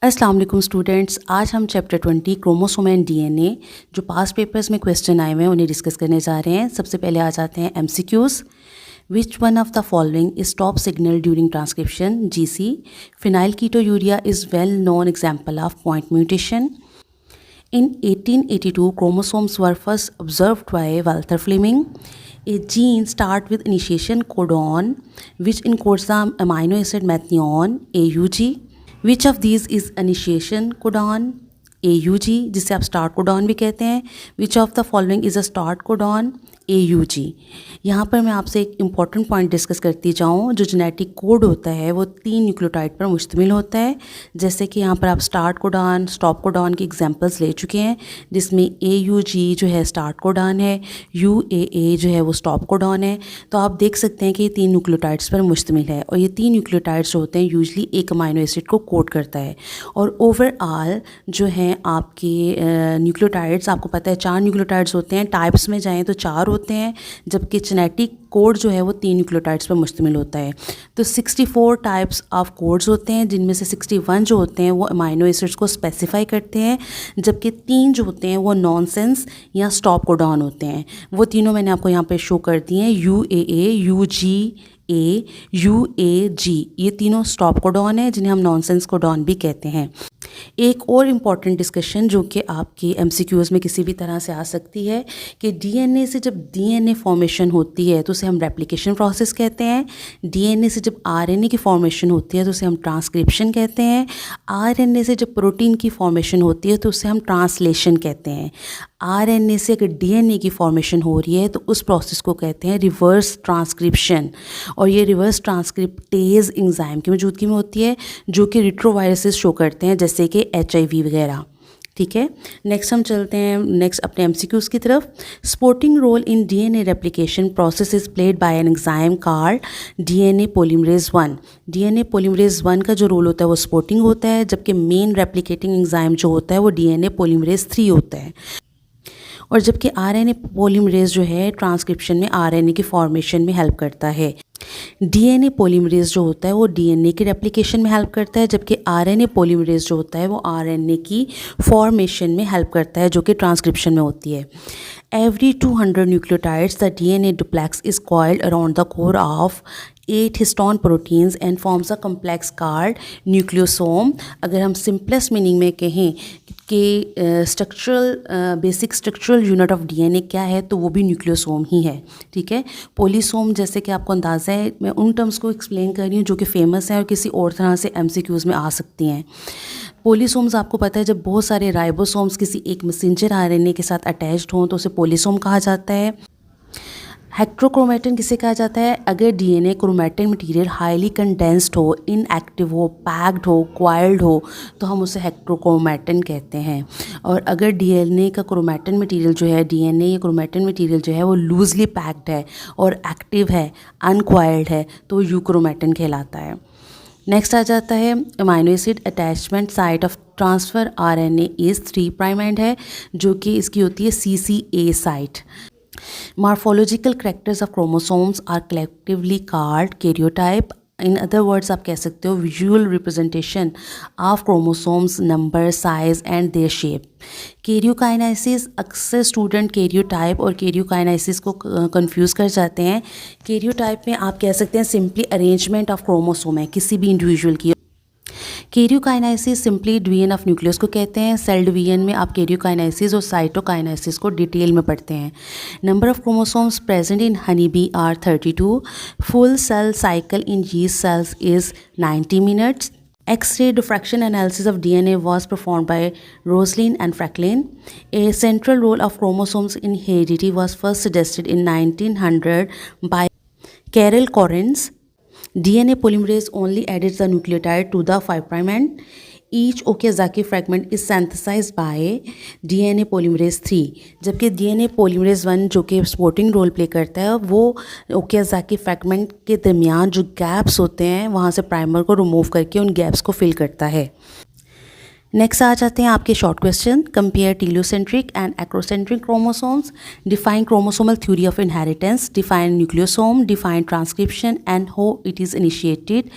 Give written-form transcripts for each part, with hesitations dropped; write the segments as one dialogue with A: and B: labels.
A: अस्सलाम वालेकुम स्टूडेंट्स, आज हम चैप्टर 20 क्रोमोसोम एंड डीएनए जो पास्ट पेपर्स में क्वेश्चन आए हुए हैं उन्हें डिस्कस करने जा रहे हैं। सबसे पहले आ जाते हैं MCQs. Which one of the following is stop signal during transcription? GC. Phenylketonuria is well known example of point mutation. In 1882, chromosomes were first observed by Walter Fleming. A gene starts with initiation codon, which encodes the amino acid methnion, AUG. Which of these is initiation codon? AUG, जिसे आप start codon भी कहते हैं. Which of the following is a start codon? AUG. यहाँ पर मैं आपसे एक इम्पॉर्टेंट पॉइंट डिस्कस करती जाऊँ. जो जेनेटिक कोड होता है वो 3 न्यूक्लियोटाइड पर मुश्तमिल होता है. जैसे कि यहाँ पर आप स्टार्ट कोडॉन, स्टॉप कोडॉन की एग्जांपल्स ले चुके हैं, जिसमें AUG जो है स्टार्ट कोडॉन है, UAA जो है वो स्टॉप कोडॉन है. तो आप देख सकते हैं कि ये 3 न्यूक्लियोटाइड्स पर मुश्तमिल है और ये 3 न्यूक्लियोटाइड्स जो होते हैं यूजली एक अमाइनो एसिड को कोड करता है. और ओवरऑल जो हैं आपके न्यूक्लियोटाइड्स, आपको पता है 4 न्यूक्लियोटाइड्स होते हैं. टाइप्स में जाएँ तो 4 होते हैं, जबकि जेनेटिक कोड जो है वो 3 न्यूक्लियोटाइड्स पर मुश्तमिल होता है. तो 64 टाइप्स ऑफ कोड्स होते हैं, जिनमें से 61 जो होते हैं वो अमाइनो एसिड्स को स्पेसिफाई करते हैं, जबकि 3 जो होते हैं वो नॉनसेंस या स्टॉप कोडॉन होते हैं. वो तीनों मैंने आपको यहाँ पे शो कर दिए हैं. UAA, UGA, UAG, ये तीनों स्टॉप कोडॉन है, जिन्हें हम नॉनसेंस कोडॉन भी कहते हैं. एक और इम्पॉर्टेंट डिस्कशन जो कि आपकी एमसीक्यूज़ में किसी भी तरह से आ सकती है कि डीएनए से जब डीएनए फॉर्मेशन होती है तो उसे हम रेप्लिकेशन प्रोसेस कहते हैं. डीएनए से जब आरएनए की फॉर्मेशन होती है तो उसे हम ट्रांसक्रिप्शन कहते हैं. आरएनए से जब प्रोटीन की फॉर्मेशन होती है तो उसे हम ट्रांसलेशन कहते हैं. आरएनए से अगर डीएनए की फॉर्मेशन हो रही है तो उस प्रोसेस को कहते हैं रिवर्स ट्रांसक्रिप्शन. और ये रिवर्स ट्रांसक्रिप्टेज एंजाइम की मौजूदगी में होती है, जो कि रिट्रोवायरसेस शो करते हैं, जैसे कि HIV वगैरह. ठीक है, नेक्स्ट हम चलते हैं नेक्स्ट अपने एमसीक्यूज़ की तरफ. Supporting role in DNA replication process is played by an enzyme called DNA polymerase 1. DNA polymerase 1 का जो रोल होता है वो स्पोर्टिंग होता है, जबकि मेन रेप्लिकेटिंग एंजाइम जो होता है वो डीएनए पॉलीमरेज 3 होता है. और जबकि आरएनए पॉलीमरेज जो है ट्रांसक्रिप्शन में आरएनए की फॉर्मेशन में हेल्प करता है. डीएनए पॉलीमरेज जो होता है वो डीएनए की रेप्लिकेशन में हेल्प करता है, जबकि आरएनए पॉलीमरेज जो होता है वो आरएनए की फॉर्मेशन में हेल्प करता है, जो कि ट्रांसक्रिप्शन में होती है. Every 200 nucleotides, the DNA duplex is coiled around the core of 8 histone proteins and forms a complex called nucleosome. अगर हम सिंपलेस्ट मीनिंग में कहें कि basic structural unit of DNA क्या है, तो वो भी न्यूक्लियोसोम ही है. ठीक है, पोलीसोम जैसे कि आपको अंदाज़ा है, मैं उन टर्म्स को एक्सप्लेन कर रही हूँ जो कि फेमस हैं और किसी और तरह से एमसीक्यूज़ में आ सकती हैं. पोलीसोम्स आपको पता है, जब बहुत सारे राइबोसोम्स किसी एक मैसेंजर आरएनए के साथ अटैच्ड हों तो उसे पोलीसोम कहा जाता है. हेक्ट्रोक्रोमेटिन किसे कहा जाता है? अगर DNA chromatin material highly condensed हो, इनएक्टिव हो, पैक्ड हो, क्वाइल्ड हो, तो हम उसे हेक्ट्रोक्रोमेटिन कहते हैं. और अगर डीएनए का क्रोमेटिन मटेरियल जो है, डीएनए या क्रोमेटिन मटेरियल जो है वो लूजली पैक्ड है और एक्टिव है, अनक्वाइल्ड है, तो यूक्रोमेटिन कहलाता है. नेक्स्ट आ जाता है amino acid attachment site of transfer RNA is 3' and है, जो कि इसकी होती है CCA site. Morphological characters of chromosomes are collectively called karyotype. In other words आप कह सकते हो visual representation of chromosomes, number, size and their shape. Karyokinesis, अक्सर स्टूडेंट कैरियोटाइप और कैरियोकाइनेसिस को कंफ्यूज कर जाते हैं. कैरियोटाइप में आप कह सकते हैं सिंपली अरेंजमेंट ऑफ क्रोमोसोम है किसी भी इंडिविजुअल की. Karyokinesis simply division of nucleus को कहते हैं. सेल डिवीजन में आप कैरियोकाइनेसिस और साइटोकाइनेसिस को डिटेल में पढ़ते हैं. Number of chromosomes present in honey bee are 32. Full cell cycle in yeast cells is 90 minutes. X-ray diffraction analysis of DNA was performed by Rosalind and Franklin. A central role of chromosomes in heredity was first suggested in 1900 by Carol Correns. DNA polymerase only edits the nucleotide to the 5' end. Each Okazaki fragment is synthesized by DNA polymerase 3. जबकि DNA polymerase 1 जो कि supporting role play करता है, वो ओकियाजाकी fragment के दरमियान जो gaps होते हैं वहाँ से प्राइमर को रिमूव करके उन गैप्स को फिल करता है. नेक्स्ट आ जाते हैं आपके short question. Compare telocentric and acrocentric chromosomes, define chromosomal theory of inheritance, define nucleosome, define transcription and how it is initiated,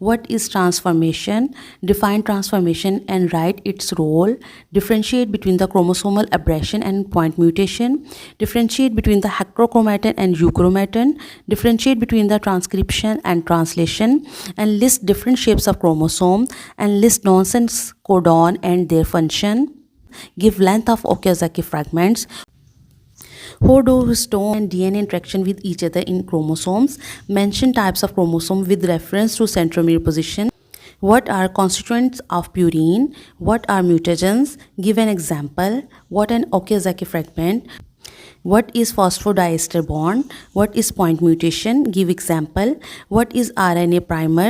A: what is transformation, define transformation and write its role, differentiate between the chromosomal abrasion and point mutation, differentiate between the heterochromatin and euchromatin, differentiate between the transcription and translation, and list different shapes of chromosome, and list nonsense codon and their function. Give length of Okazaki fragments. How do histone and DNA interaction with each other in chromosomes? Mention types of chromosome with reference to centromere position. What are constituents of purine? What are mutagens? Give an example. What an Okazaki fragment? What is phosphodiester bond? What is point mutation? Give example. What is RNA primer?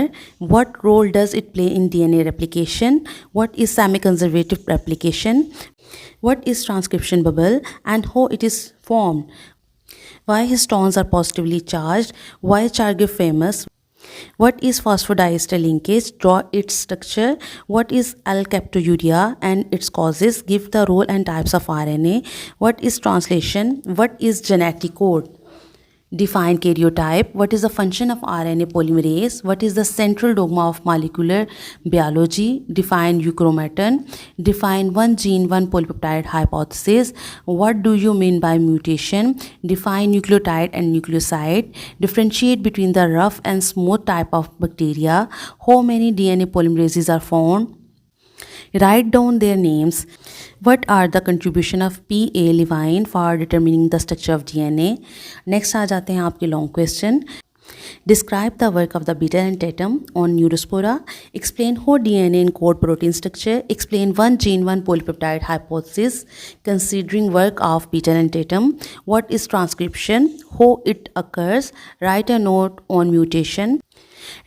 A: What role does it play in DNA replication? What is semi-conservative replication? What is transcription bubble and how it is formed? Why histones are positively charged? Why Chargaff famous? What is phosphodiester linkage? Draw its structure. What is alkaptouria and its causes? Give the role and types of RNA. What is translation? What is genetic code? Define karyotype. What is the function of RNA polymerase? What is the central dogma of molecular biology? Define euchromatin. Define one gene, one polypeptide hypothesis. What do you mean by mutation? Define nucleotide and nucleoside. Differentiate between the rough and smooth type of bacteria. How many DNA polymerases are found? Write down their names. What are the contribution of P.A. Levine for determining the structure of DNA? Next आ जाते हैं आपके long question. Describe the work of the Beetle and Tatum on Neurospora. Explain how DNA encode protein structure. Explain one gene, one polypeptide hypothesis considering work of Beetle and Tatum. What is transcription? How it occurs? Write a note on mutation.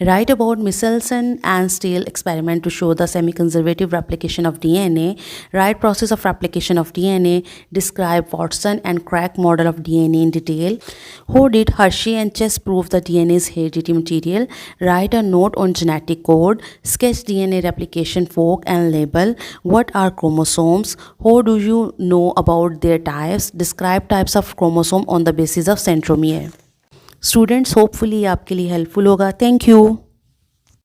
A: Write about Michelson and Steele experiment to show the semi-conservative replication of DNA. Write process of replication of DNA. Describe Watson and Crick model of DNA in detail. How did Hershey and Chess prove the DNA is hereditary material? Write a note on genetic code. Sketch DNA replication fork and label. What are chromosomes? How do you know about their types? Describe types of chromosome on the basis of centromere. Students hopefully आपके लिए helpful होगा। Thank you.